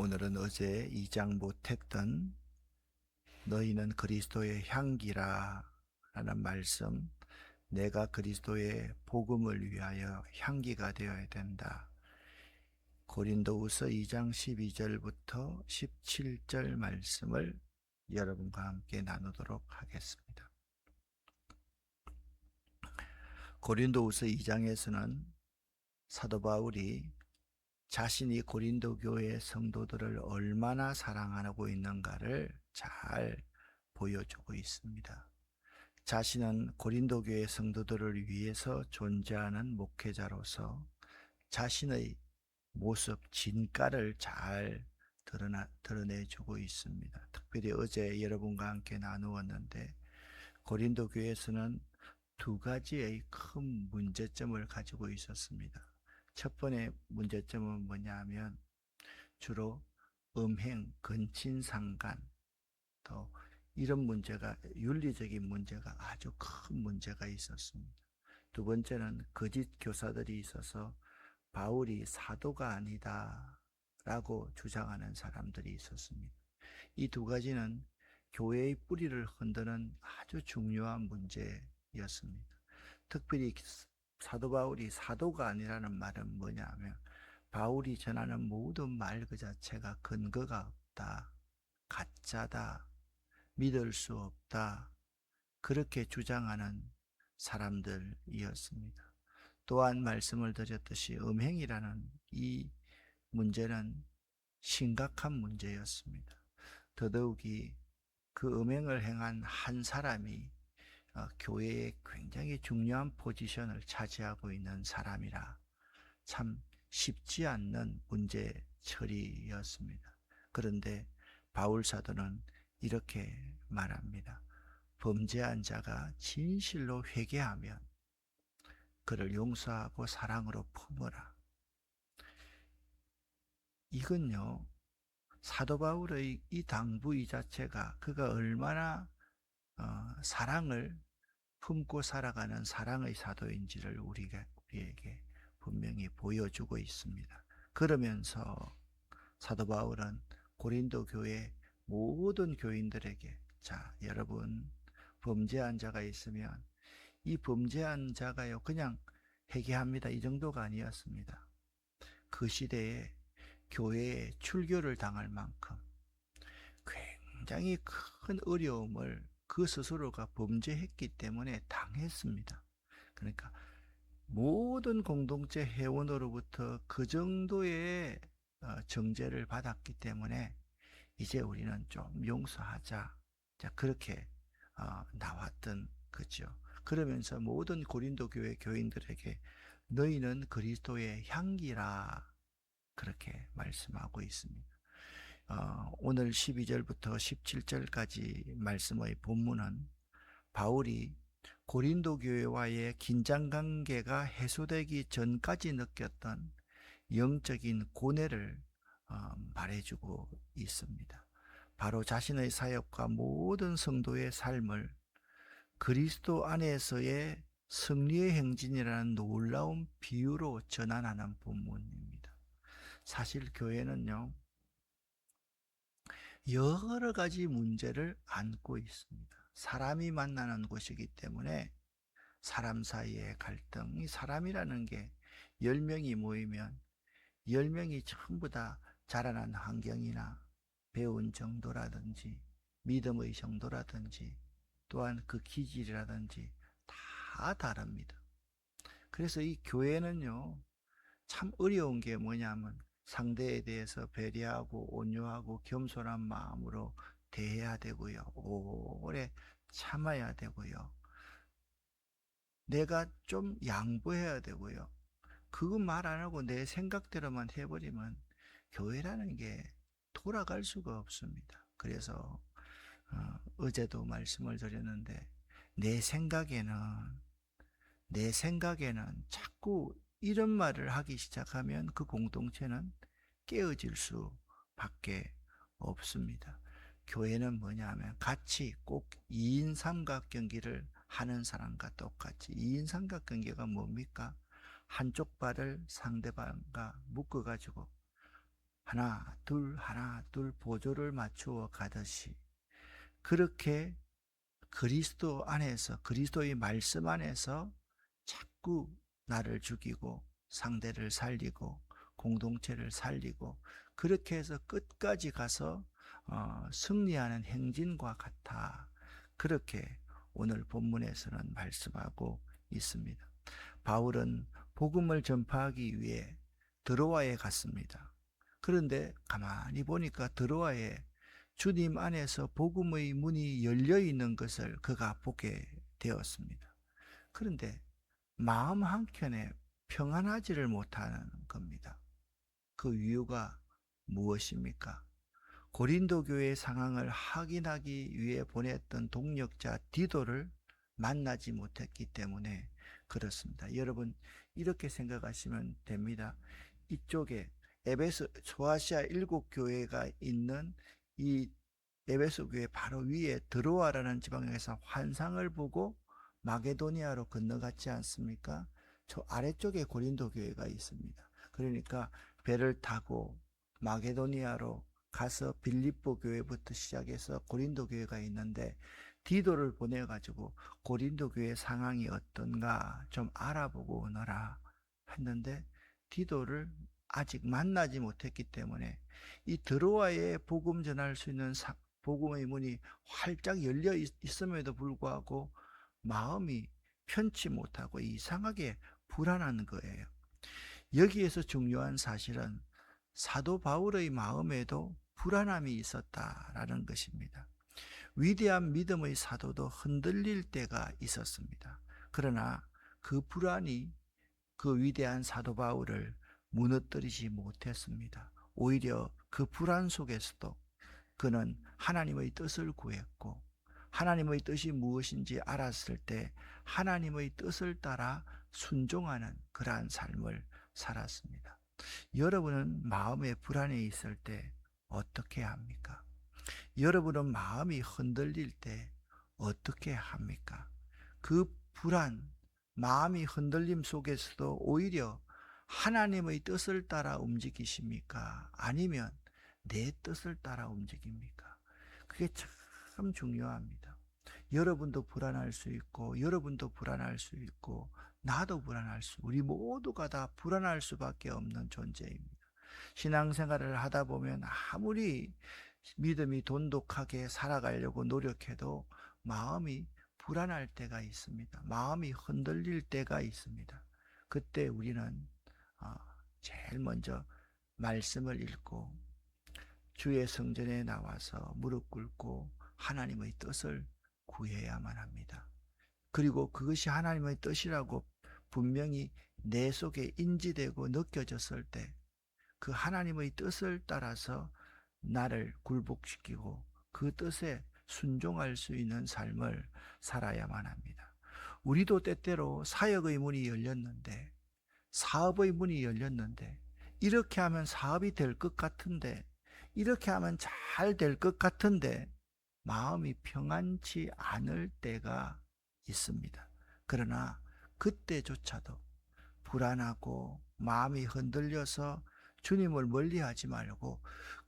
오늘은 어제 2장 못했던 너희는 그리스도의 향기라 라는 말씀, 내가 그리스도의 복음을 위하여 향기가 되어야 된다. 고린도후서 2장 12절부터 17절 말씀을 여러분과 함께 나누도록 하겠습니다. 고린도후서 2장에서는 사도 바울이 자신이 고린도 교회 성도들을 얼마나 사랑하고 있는가를 잘 보여주고 있습니다. 자신은 고린도 교회 성도들을 위해서 존재하는 목회자로서 자신의 모습, 진가를 잘 드러내주고 있습니다. 특별히 어제 여러분과 함께 나누었는데 고린도 교회에서는 두 가지의 큰 문제점을 가지고 있었습니다. 첫 번째 문제점은 뭐냐면 주로 음행, 근친상간, 또 이런 문제가, 윤리적인 문제가 아주 큰 문제가 있었습니다. 두 번째는 거짓 교사들이 있어서 바울이 사도가 아니다 라고 주장하는 사람들이 있었습니다. 이 두 가지는 교회의 뿌리를 흔드는 아주 중요한 문제였습니다. 특별히 사도 바울이 사도가 아니라는 말은 뭐냐면 바울이 전하는 모든 말 그 자체가 근거가 없다, 가짜다, 믿을 수 없다, 그렇게 주장하는 사람들이었습니다. 또한 말씀을 드렸듯이 음행이라는 이 문제는 심각한 문제였습니다. 더더욱이 그 음행을 행한 한 사람이 교회에 굉장히 중요한 포지션을 차지하고 있는 사람이라 참 쉽지 않는 문제 처리였습니다. 그런데 바울 사도는 이렇게 말합니다. 범죄한 자가 진실로 회개하면 그를 용서하고 사랑으로 품어라. 이건요, 사도 바울의 이 당부 이 자체가 그가 얼마나 사랑을 품고 살아가는 사랑의 사도인지를 우리에게 분명히 보여주고 있습니다. 그러면서 사도 바울은 고린도 교회 모든 교인들에게, 자, 여러분, 범죄한 자가 있으면 이 범죄한 자가요 그냥 회개합니다, 이 정도가 아니었습니다. 그 시대에 교회에 출교를 당할 만큼 굉장히 큰 어려움을 그 스스로가 범죄했기 때문에 당했습니다. 그러니까 모든 공동체 회원으로부터 그 정도의 정죄를 받았기 때문에 이제 우리는 좀 용서하자. 자, 그렇게 나왔던 거죠. 그러면서 모든 고린도 교회 교인들에게 너희는 그리스도의 향기라 그렇게 말씀하고 있습니다. 오늘 12절부터 17절까지 말씀의 본문은 바울이 고린도 교회와의 긴장 관계가 해소되기 전까지 느꼈던 영적인 고뇌를 말해주고 있습니다. 바로 자신의 사역과 모든 성도의 삶을 그리스도 안에서의 승리의 행진이라는 놀라운 비유로 전환하는 본문입니다. 사실 교회는요, 여러 가지 문제를 안고 있습니다. 사람이 만나는 곳이기 때문에 사람 사이의 갈등, 이 사람이라는 게 10명이 모이면 10명이 전부 다 자라난 환경이나 배운 정도라든지 믿음의 정도라든지 또한 그 기질이라든지 다 다릅니다. 그래서 이 교회는요, 참 어려운 게 뭐냐면 상대에 대해서 배려하고 온유하고 겸손한 마음으로 대해야 되고요. 오래 참아야 되고요. 내가 좀 양보해야 되고요. 그거 말 안 하고 내 생각대로만 해버리면 교회라는 게 돌아갈 수가 없습니다. 그래서 어제도 말씀을 드렸는데 내 생각에는 자꾸 이런 말을 하기 시작하면 그 공동체는 깨어질 수밖에 없습니다. 교회는 뭐냐 하면 같이 꼭 2인 삼각경기를 하는 사람과 똑같이, 2인 삼각경기가 뭡니까? 한쪽 발을 상대방과 묶어가지고 하나 둘 보조를 맞추어 가듯이 그렇게 그리스도 안에서 그리스도의 말씀 안에서 자꾸 나를 죽이고 상대를 살리고 공동체를 살리고 그렇게 해서 끝까지 가서 승리하는 행진과 같아. 그렇게 오늘 본문에서는 말씀하고 있습니다. 바울은 복음을 전파하기 위해 드로아에 갔습니다. 그런데 가만히 보니까 드로아에 주님 안에서 복음의 문이 열려 있는 것을 그가 보게 되었습니다. 그런데 마음 한켠에 평안하지를 못하는 겁니다. 그 이유가 무엇입니까? 고린도 교회의 상황을 확인하기 위해 보냈던 동역자 디도를 만나지 못했기 때문에 그렇습니다. 여러분 이렇게 생각하시면 됩니다. 이쪽에 에베소 소아시아 7교회가 있는 이 에베소 교회 바로 위에 드로아라는 지방에서 환상을 보고 마게도니아로 건너갔지 않습니까? 저 아래쪽에 고린도 교회가 있습니다. 그러니까 배를 타고 마게도니아로 가서 빌립보 교회부터 시작해서 고린도 교회가 있는데 디도를 보내가지고 고린도 교회 상황이 어떤가 좀 알아보고 오너라 했는데 디도를 아직 만나지 못했기 때문에 이 드로아에 복음 전할 수 있는 복음의 문이 활짝 열려 있음에도 불구하고 마음이 편치 못하고 이상하게 불안한 거예요. 여기에서 중요한 사실은 사도 바울의 마음에도 불안함이 있었다라는 것입니다. 위대한 믿음의 사도도 흔들릴 때가 있었습니다. 그러나 그 불안이 그 위대한 사도 바울을 무너뜨리지 못했습니다. 오히려 그 불안 속에서도 그는 하나님의 뜻을 구했고 하나님의 뜻이 무엇인지 알았을 때 하나님의 뜻을 따라 순종하는 그러한 삶을 살았습니다. 여러분은 마음에 불안이 있을 때 어떻게 합니까? 여러분은 마음이 흔들릴 때 어떻게 합니까? 그 불안, 마음이 흔들림 속에서도 오히려 하나님의 뜻을 따라 움직이십니까? 아니면 내 뜻을 따라 움직입니까? 그게 참 중요합니다. 여러분도 불안할 수 있고, 여러분도 불안할 수 있고, 나도 불안할 우리 모두가 다 불안할 수밖에 없는 존재입니다. 신앙생활을 하다 보면 아무리 믿음이 돈독하게 살아가려고 노력해도 마음이 불안할 때가 있습니다. 마음이 흔들릴 때가 있습니다. 그때 우리는 제일 먼저 말씀을 읽고 주의 성전에 나와서 무릎 꿇고 하나님의 뜻을 구해야만 합니다. 그리고 그것이 하나님의 뜻이라고 분명히 내 속에 인지되고 느껴졌을 때 그 하나님의 뜻을 따라서 나를 굴복시키고 그 뜻에 순종할 수 있는 삶을 살아야만 합니다. 우리도 때때로 사역의 문이 열렸는데 사업의 문이 열렸는데 이렇게 하면 사업이 될 것 같은데 이렇게 하면 잘 될 것 같은데 마음이 평안치 않을 때가 있습니다. 그러나 그때조차도 불안하고 마음이 흔들려서 주님을 멀리하지 말고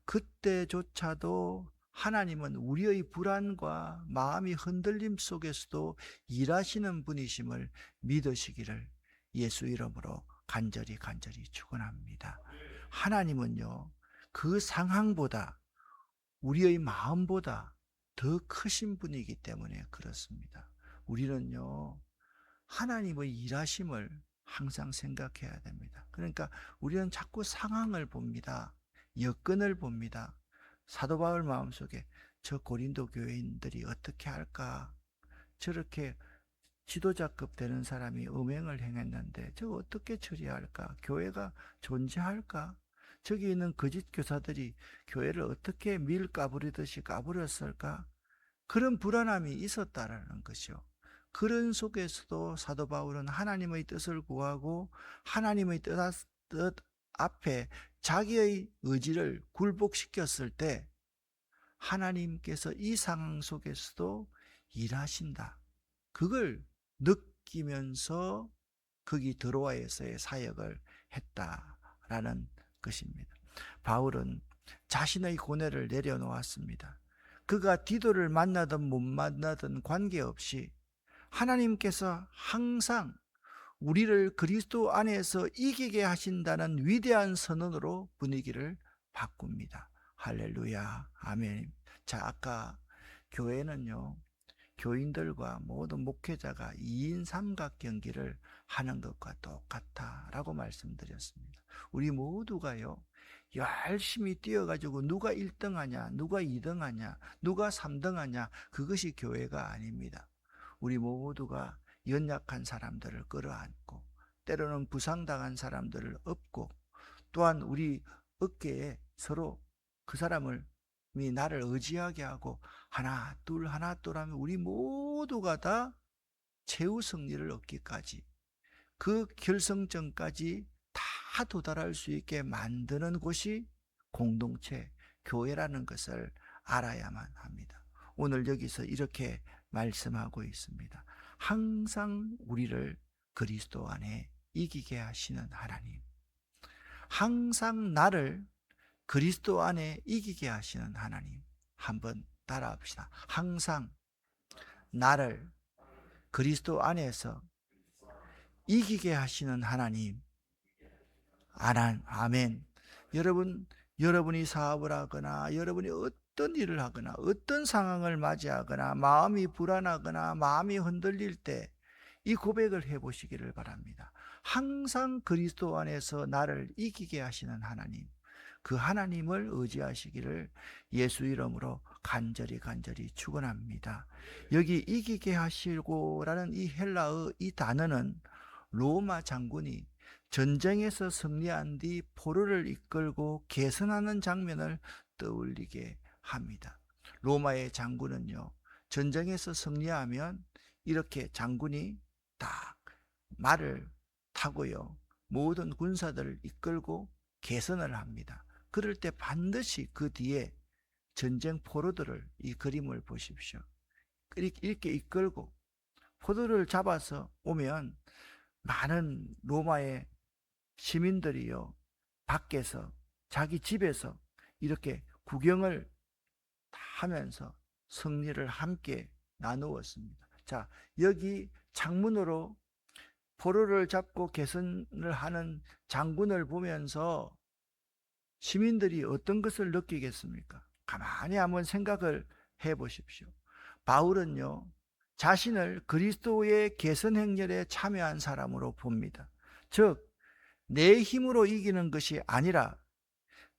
그때조차도 하나님은 우리의 불안과 마음이 흔들림 속에서도 일하시는 분이심을 믿으시기를 예수 이름으로 간절히 축원합니다. 하나님은요, 그 상황보다 우리의 마음보다 더 크신 분이기 때문에 그렇습니다. 우리는요, 하나님의 일하심을 항상 생각해야 됩니다. 그러니까 우리는 자꾸 상황을 봅니다. 여건을 봅니다. 사도 바울 마음속에 저 고린도 교회인들이 어떻게 할까? 저렇게 지도자급 되는 사람이 음행을 행했는데 저 어떻게 처리할까? 교회가 존재할까? 저기 있는 거짓 교사들이 교회를 어떻게 밀 까부리듯이 까부렸을까? 그런 불안함이 있었다라는 것이요. 그런 속에서도 사도 바울은 하나님의 뜻을 구하고 하나님의 뜻 앞에 자기의 의지를 굴복시켰을 때 하나님께서 이 상황 속에서도 일하신다. 그걸 느끼면서 거기 드로아에서의 사역을 했다라는 것입니다. 바울은 자신의 고뇌를 내려놓았습니다. 그가 디도를 만나든 못 만나든 관계없이 하나님께서 항상 우리를 그리스도 안에서 이기게 하신다는 위대한 선언으로 분위기를 바꿉니다. 할렐루야, 아멘. 자, 아까 교회는요, 교인들과 모든 목회자가 2인 삼각 경기를 하는 것과 똑같다라고 말씀드렸습니다. 우리 모두가요, 열심히 뛰어가지고 누가 1등 하냐, 누가 2등 하냐, 누가 3등 하냐, 그것이 교회가 아닙니다. 우리 모두가 연약한 사람들을 끌어안고, 때로는 부상당한 사람들을 업고, 또한 우리 어깨에 서로 그 사람을 나를 의지하게 하고 하나 둘 하면 우리 모두가 다 최후 승리를 얻기까지, 그 결승점까지 다 도달할 수 있게 만드는 곳이 공동체, 교회라는 것을 알아야만 합니다. 오늘 여기서 이렇게 말씀하고 있습니다. 항상 우리를 그리스도 안에 이기게 하시는 하나님, 항상 나를 그리스도 안에 이기게 하시는 하나님. 한번 따라합시다. 항상 나를 그리스도 안에서 이기게 하시는 하나님. 아멘. 여러분이 사업을 하거나 여러분이 어떤 일을 하거나 어떤 상황을 맞이하거나 마음이 불안하거나 마음이 흔들릴 때 이 고백을 해보시기를 바랍니다. 항상 그리스도 안에서 나를 이기게 하시는 하나님, 그 하나님을 의지하시기를 예수 이름으로 간절히 축원합니다. 여기 이기게 하시고라는 이 헬라어 이 단어는 로마 장군이 전쟁에서 승리한 뒤 포로를 이끌고 개선하는 장면을 떠올리게 합니다. 로마의 장군은요, 전쟁에서 승리하면 이렇게 장군이 딱 말을 타고요, 모든 군사들을 이끌고 개선을 합니다. 그럴 때 반드시 그 뒤에 전쟁 포로들을, 이 그림을 보십시오, 이렇게 이끌고 포로를 잡아서 오면 많은 로마의 시민들이요, 밖에서 자기 집에서 이렇게 구경을 하면서 승리를 함께 나누었습니다. 자, 여기 창문으로 포로를 잡고 개선을 하는 장군을 보면서 시민들이 어떤 것을 느끼겠습니까? 가만히 한번 생각을 해 보십시오. 바울은요, 자신을 그리스도의 개선 행렬에 참여한 사람으로 봅니다. 즉, 내 힘으로 이기는 것이 아니라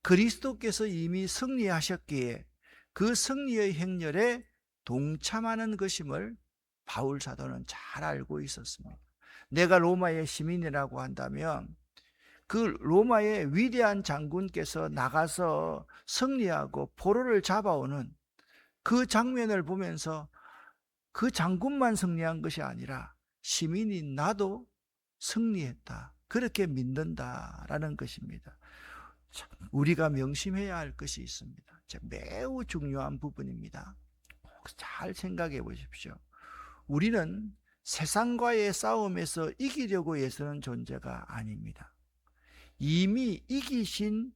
그리스도께서 이미 승리하셨기에 그 승리의 행렬에 동참하는 것임을 바울 사도는 잘 알고 있었습니다. 내가 로마의 시민이라고 한다면 그 로마의 위대한 장군께서 나가서 승리하고 포로를 잡아오는 그 장면을 보면서 그 장군만 승리한 것이 아니라 시민인 나도 승리했다, 그렇게 믿는다라는 것입니다. 우리가 명심해야 할 것이 있습니다. 매우 중요한 부분입니다. 잘 생각해 보십시오. 우리는 세상과의 싸움에서 이기려고 애쓰는 존재가 아닙니다. 이미 이기신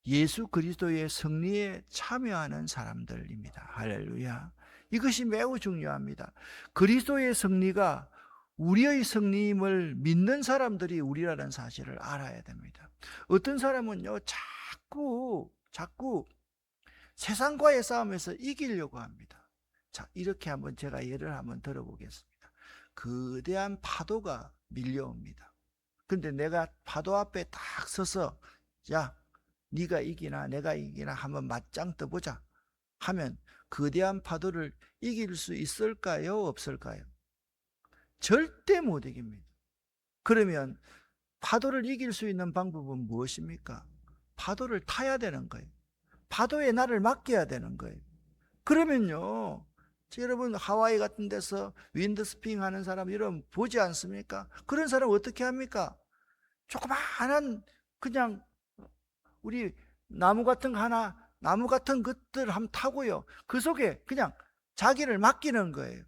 예수 그리스도의 승리에 참여하는 사람들입니다. 할렐루야. 이것이 매우 중요합니다. 그리스도의 승리가 우리의 승리임을 믿는 사람들이 우리라는 사실을 알아야 됩니다. 어떤 사람은요, 자꾸 세상과의 싸움에서 이기려고 합니다. 자, 이렇게 한번 제가 예를 한번 들어보겠습니다. 거대한 파도가 밀려옵니다. 근데 내가 파도 앞에 딱 서서, 야, 네가 이기나 내가 이기나 한번 맞짱 떠보자 하면 거대한 파도를 이길 수 있을까요, 없을까요? 절대 못 이깁니다. 그러면 파도를 이길 수 있는 방법은 무엇입니까? 파도를 타야 되는 거예요. 파도에 나를 맡겨야 되는 거예요. 그러면요, 여러분 하와이 같은 데서 윈드스핑 하는 사람 이런 보지 않습니까? 그런 사람 어떻게 합니까? 조그마한 그냥 우리 나무 같은 것들 한번 타고요, 그 속에 그냥 자기를 맡기는 거예요.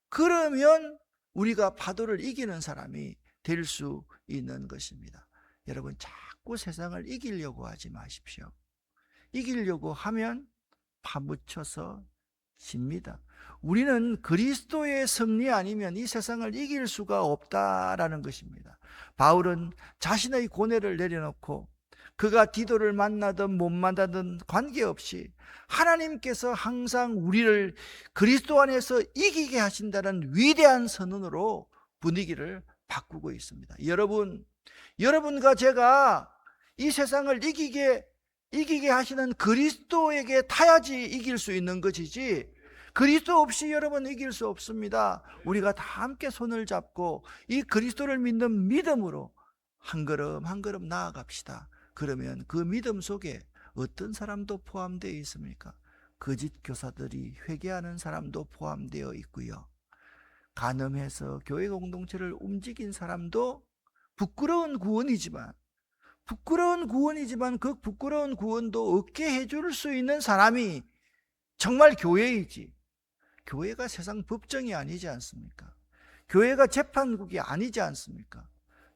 그러면 우리가 파도를 이기는 사람이 될 수 있는 것입니다. 여러분 자꾸 세상을 이기려고 하지 마십시오. 이기려고 하면 파묻혀서 집니다. 우리는 그리스도의 승리 아니면 이 세상을 이길 수가 없다라는 것입니다. 바울은 자신의 고뇌를 내려놓고 그가 디도를 만나든 못 만나든 관계없이 하나님께서 항상 우리를 그리스도 안에서 이기게 하신다는 위대한 선언으로 분위기를 바꾸고 있습니다. 여러분과 제가 이 세상을 이기게 하시는 그리스도에게 타야지 이길 수 있는 것이지, 그리스도 없이 여러분 이길 수 없습니다. 우리가 다 함께 손을 잡고 이 그리스도를 믿는 믿음으로 한 걸음 한 걸음 나아갑시다. 그러면 그 믿음 속에 어떤 사람도 포함되어 있습니까? 거짓 교사들이 회개하는 사람도 포함되어 있고요. 간음해서 교회 공동체를 움직인 사람도 부끄러운 구원이지만 그 부끄러운 구원도 얻게 해줄 수 있는 사람이 정말 교회이지, 교회가 세상 법정이 아니지 않습니까? 교회가 재판국이 아니지 않습니까?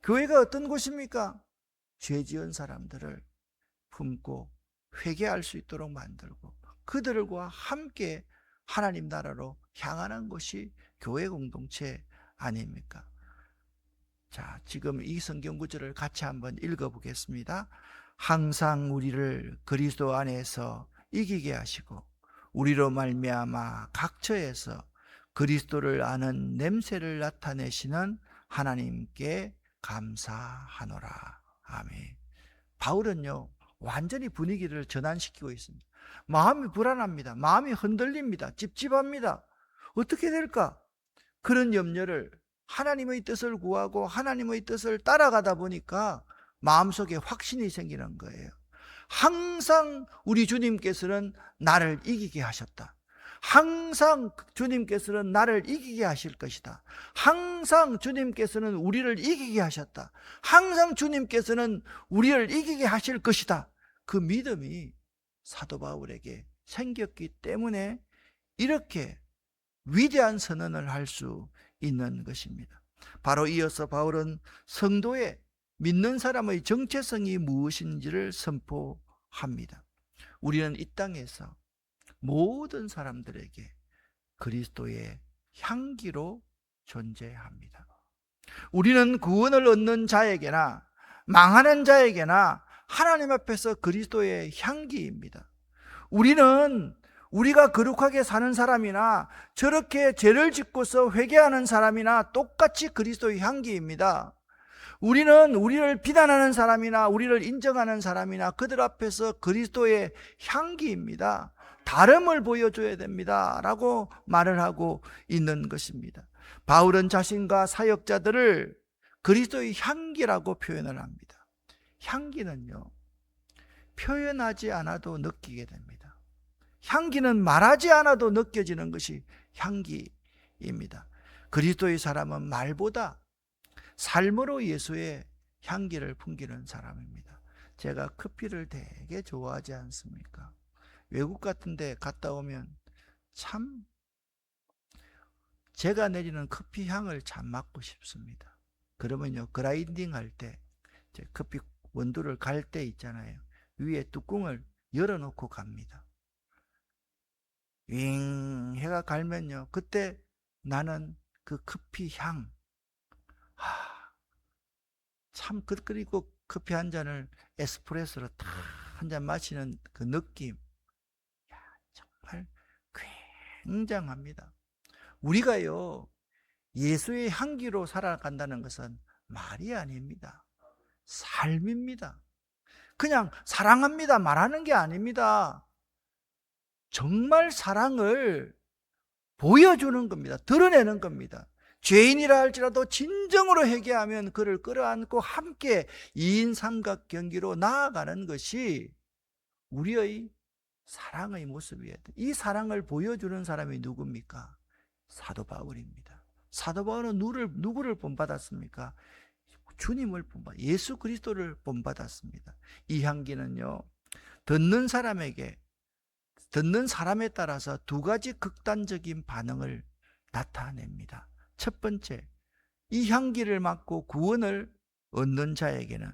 교회가 어떤 곳입니까? 죄 지은 사람들을 품고 회개할 수 있도록 만들고 그들과 함께 하나님 나라로 향하는 것이 교회 공동체 아닙니까? 자, 지금 이 성경 구절을 같이 한번 읽어보겠습니다. 항상 우리를 그리스도 안에서 이기게 하시고 우리로 말미암아 각처에서 그리스도를 아는 냄새를 나타내시는 하나님께 감사하노라. 아멘. 바울은요, 완전히 분위기를 전환시키고 있습니다. 마음이 불안합니다. 마음이 흔들립니다. 찝찝합니다. 어떻게 될까? 그런 염려를, 하나님의 뜻을 구하고 하나님의 뜻을 따라가다 보니까 마음속에 확신이 생기는 거예요. 항상 우리 주님께서는 나를 이기게 하셨다. 항상 주님께서는 나를 이기게 하실 것이다. 항상 주님께서는 우리를 이기게 하셨다. 항상 주님께서는 우리를 이기게 하실 것이다. 그 믿음이 사도 바울에게 생겼기 때문에 이렇게 위대한 선언을 할 수 있는 것입니다. 바로 이어서 바울은 성도의, 믿는 사람의 정체성이 무엇인지를 선포합니다. 우리는 이 땅에서 모든 사람들에게 그리스도의 향기로 존재합니다. 우리는 구원을 얻는 자에게나 망하는 자에게나 하나님 앞에서 그리스도의 향기입니다. 우리가 거룩하게 사는 사람이나 저렇게 죄를 짓고서 회개하는 사람이나 똑같이 그리스도의 향기입니다. 우리는 우리를 비난하는 사람이나 우리를 인정하는 사람이나 그들 앞에서 그리스도의 향기입니다. 다름을 보여줘야 됩니다 라고 말을 하고 있는 것입니다. 바울은 자신과 사역자들을 그리스도의 향기라고 표현을 합니다. 향기는요, 표현하지 않아도 느끼게 됩니다. 향기는 말하지 않아도 느껴지는 것이 향기입니다. 그리스도의 사람은 말보다 삶으로 예수의 향기를 풍기는 사람입니다. 제가 커피를 되게 좋아하지 않습니까? 외국 같은 데 갔다 오면 참 제가 내리는 커피 향을 참 맡고 싶습니다. 그러면요, 그라인딩 할 때 커피 원두를 갈 때 있잖아요, 위에 뚜껑을 열어놓고 갑니다. 윙 해가 갈면요, 그때 나는 그 커피 향, 참, 그리고 커피 한 잔을 에스프레소로 탁 한 잔 마시는 그 느낌, 정말 굉장합니다. 우리가요, 예수의 향기로 살아간다는 것은 말이 아닙니다. 삶입니다. 그냥 사랑합니다 말하는 게 아닙니다. 정말 사랑을 보여주는 겁니다. 드러내는 겁니다. 죄인이라 할지라도 진정으로 회개하면 그를 끌어안고 함께 2인 삼각경기로 나아가는 것이 우리의 사랑의 모습이에요. 이 사랑을 보여주는 사람이 누굽니까? 사도 바울입니다. 사도 바울은 누구를 본받았습니까? 주님을 예수 그리스도를 본받았습니다. 이 향기는요, 듣는 사람에 따라서 두 가지 극단적인 반응을 나타냅니다. 첫 번째, 이 향기를 맡고 구원을 얻는 자에게는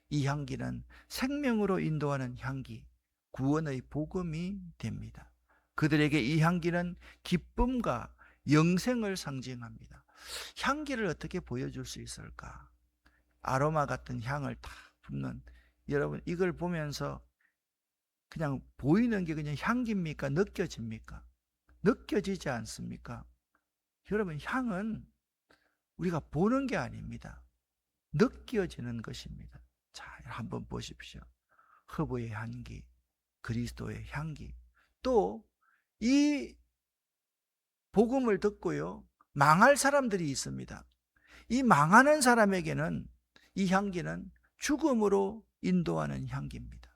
이 향기는 생명으로 인도하는 향기, 구원의 복음이 됩니다. 그들에게 이 향기는 기쁨과 영생을 상징합니다. 향기를 어떻게 보여줄 수 있을까? 아로마 같은 향을 다 뿜는, 여러분 이걸 보면서 그냥 보이는 게 그냥 향기입니까? 느껴집니까? 느껴지지 않습니까? 여러분 향은 우리가 보는 게 아닙니다. 느껴지는 것입니다. 자, 한번 보십시오. 허브의 향기, 그리스도의 향기. 또 이 복음을 듣고요, 망할 사람들이 있습니다. 이 망하는 사람에게는 이 향기는 죽음으로 인도하는 향기입니다.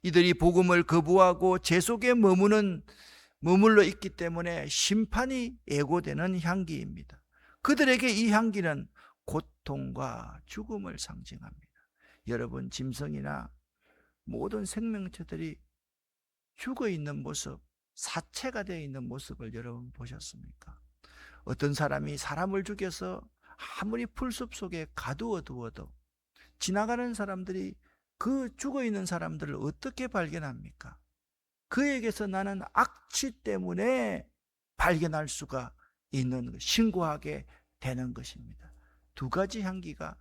이들이 복음을 거부하고 죄 속에 머물러 있기 때문에 심판이 예고되는 향기입니다. 그들에게 이 향기는 고통과 죽음을 상징합니다. 여러분, 짐승이나 모든 생명체들이 죽어 있는 모습, 사체가 되어 있는 모습을 여러분 보셨습니까? 어떤 사람이 사람을 죽여서 아무리 풀숲 속에 가두어 두어도 지나가는 사람들이 그 죽어 있는 사람들을 어떻게 발견합니까? 그에게서 나는 악취 때문에 발견할 수가 있는 것, 신고하게 되는 것입니다. 두 가지 향기가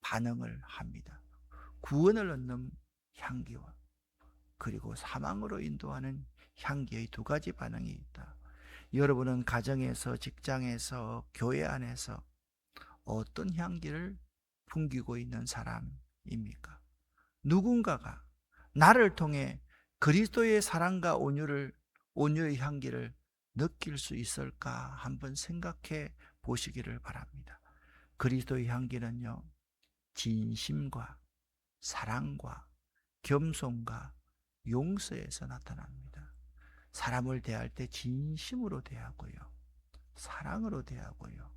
반응을 합니다. 구원을 얻는 향기와 그리고 사망으로 인도하는 향기의 두 가지 반응이 있다. 여러분은 가정에서, 직장에서, 교회 안에서 어떤 향기를 풍기고 있는 사람입니까? 누군가가 나를 통해 그리스도의 사랑과 온유의 향기를 느낄 수 있을까 한번 생각해 보시기를 바랍니다. 그리스도의 향기는요, 진심과 사랑과 겸손과 용서에서 나타납니다. 사람을 대할 때 진심으로 대하고요, 사랑으로 대하고요,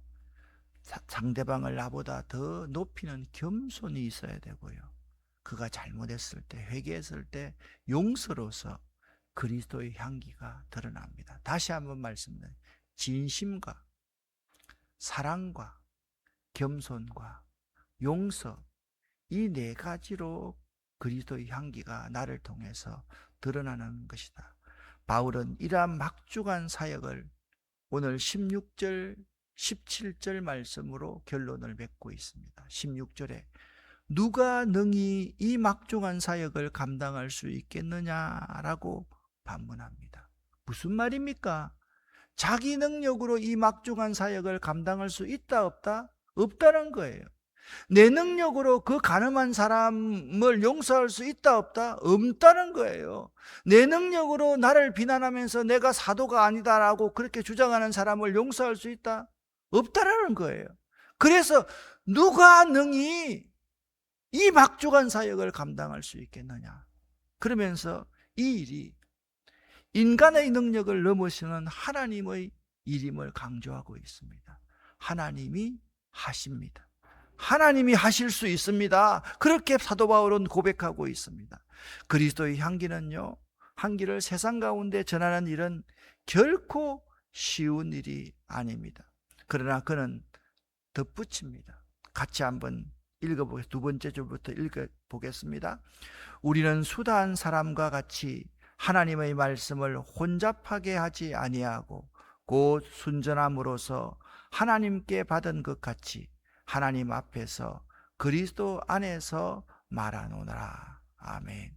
상대방을 나보다 더 높이는 겸손이 있어야 되고요, 그가 잘못했을 때, 회개했을 때 용서로서 그리스도의 향기가 드러납니다. 다시 한번 말씀드립니다. 진심과 사랑과 겸손과 용서, 이 네 가지로 그리스도의 향기가 나를 통해서 드러나는 것이다. 바울은 이러한 막중한 사역을 오늘 16절, 17절 말씀으로 결론을 맺고 있습니다. 16절에 누가 능히 이 막중한 사역을 감당할 수 있겠느냐라고 반문합니다. 무슨 말입니까? 자기 능력으로 이 막중한 사역을 감당할 수 있다 없다? 없다는 거예요. 내 능력으로 그 가늠한 사람을 용서할 수 있다 없다? 없다는 거예요. 내 능력으로 나를 비난하면서 내가 사도가 아니다라고 그렇게 주장하는 사람을 용서할 수 있다? 없다라는 거예요. 그래서 누가 능히 이 막중한 사역을 감당할 수 있겠느냐? 그러면서 이 일이 인간의 능력을 넘으시는 하나님의 일임을 강조하고 있습니다. 하나님이 하십니다. 하나님이 하실 수 있습니다. 그렇게 사도 바울은 고백하고 있습니다. 그리스도의 향기는요, 향기를 세상 가운데 전하는 일은 결코 쉬운 일이 아닙니다. 그러나 그는 덧붙입니다. 같이 한번 읽어보겠습니다. 두 번째 줄부터 읽어보겠습니다. 우리는 수다한 사람과 같이 하나님의 말씀을 혼잡하게 하지 아니하고 곧 순전함으로써 하나님께 받은 것 같이 하나님 앞에서 그리스도 안에서 말하노라. 아멘.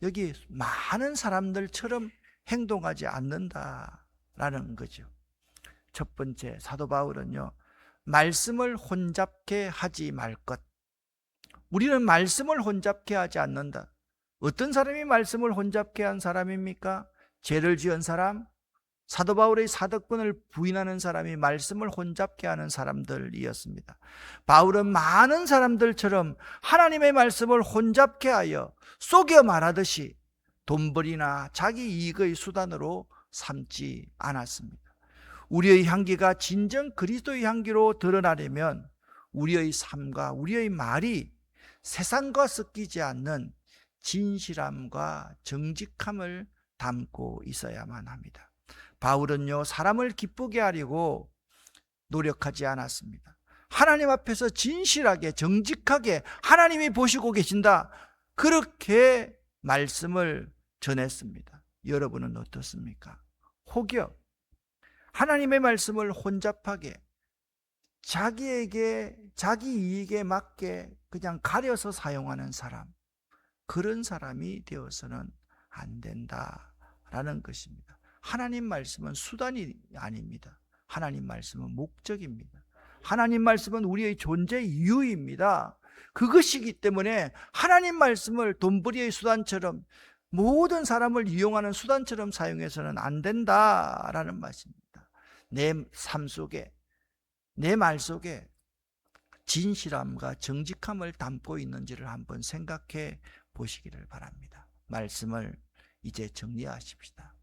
여기 많은 사람들처럼 행동하지 않는다라는 거죠. 첫 번째, 사도 바울은요, 말씀을 혼잡케 하지 말 것. 우리는 말씀을 혼잡케 하지 않는다. 어떤 사람이 말씀을 혼잡케 한 사람입니까? 죄를 지은 사람, 사도 바울의 사도권을 부인하는 사람이 말씀을 혼잡케 하는 사람들이었습니다. 바울은 많은 사람들처럼 하나님의 말씀을 혼잡케 하여 속여 말하듯이 돈벌이나 자기 이익의 수단으로 삼지 않았습니다. 우리의 향기가 진정 그리스도의 향기로 드러나려면 우리의 삶과 우리의 말이 세상과 섞이지 않는 진실함과 정직함을 담고 있어야만 합니다. 바울은요, 사람을 기쁘게 하려고 노력하지 않았습니다. 하나님 앞에서 진실하게 정직하게 하나님이 보시고 계신다, 그렇게 말씀을 전했습니다. 여러분은 어떻습니까? 혹여 하나님의 말씀을 혼잡하게 자기 이익에 맞게 그냥 가려서 사용하는 사람, 그런 사람이 되어서는 안 된다라는 것입니다. 하나님 말씀은 수단이 아닙니다. 하나님 말씀은 목적입니다. 하나님 말씀은 우리의 존재 이유입니다. 그것이기 때문에 하나님 말씀을 돈벌이의 수단처럼, 모든 사람을 이용하는 수단처럼 사용해서는 안 된다라는 말씀입니다. 내 삶 속에, 내 말 속에 진실함과 정직함을 담고 있는지를 한번 생각해 보시기를 바랍니다. 말씀을 이제 정리하십시다.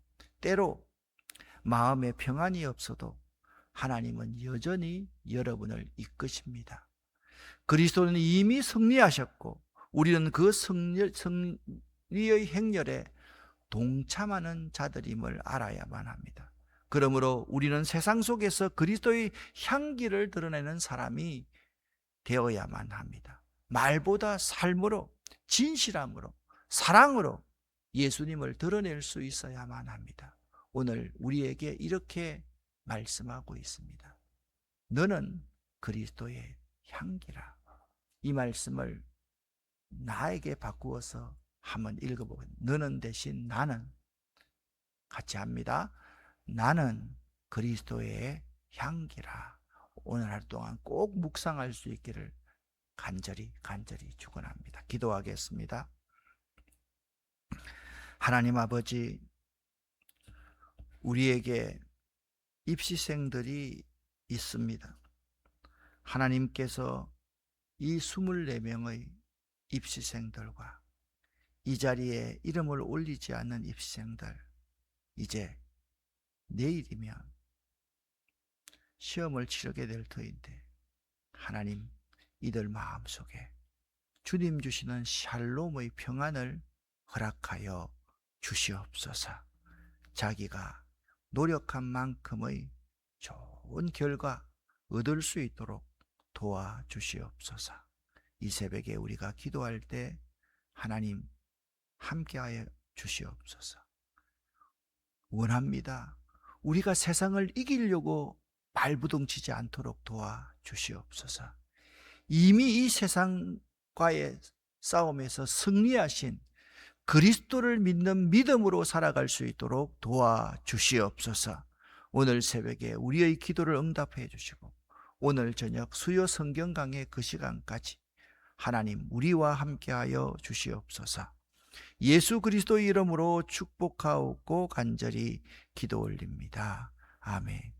때로 마음에 평안이 없어도 하나님은 여전히 여러분을 이끄십니다. 그리스도는 이미 승리하셨고 우리는 그 승리의 행렬에 동참하는 자들임을 알아야만 합니다. 그러므로 우리는 세상 속에서 그리스도의 향기를 드러내는 사람이 되어야만 합니다. 말보다 삶으로, 진실함으로, 사랑으로 예수님을 드러낼 수 있어야만 합니다. 오늘 우리에게 이렇게 말씀하고 있습니다. 너는 그리스도의 향기라. 이 말씀을 나에게 바꾸어서 한번 읽어보겠습니다. 너는 대신 나는, 같이 합니다. 나는 그리스도의 향기라. 오늘 하루 동안 꼭 묵상할 수 있기를 간절히 축원합니다. 기도하겠습니다. 하나님 아버지, 우리에게 입시생들이 있습니다. 하나님께서 이 24명의 입시생들과 이 자리에 이름을 올리지 않는 입시생들, 이제 내일이면 시험을 치르게 될 터인데 하나님, 이들 마음속에 주님 주시는 샬롬의 평안을 허락하여 주시옵소서. 자기가 노력한 만큼의 좋은 결과 얻을 수 있도록 도와주시옵소서. 이 새벽에 우리가 기도할 때 하나님 함께하여 주시옵소서. 원합니다. 우리가 세상을 이기려고 발부둥치지 않도록 도와주시옵소서. 이미 이 세상과의 싸움에서 승리하신 그리스도를 믿는 믿음으로 살아갈 수 있도록 도와주시옵소서. 오늘 새벽에 우리의 기도를 응답해 주시고 오늘 저녁 수요 성경 강의 그 시간까지 하나님 우리와 함께하여 주시옵소서. 예수 그리스도의 이름으로 축복하옵고 간절히 기도 올립니다. 아멘.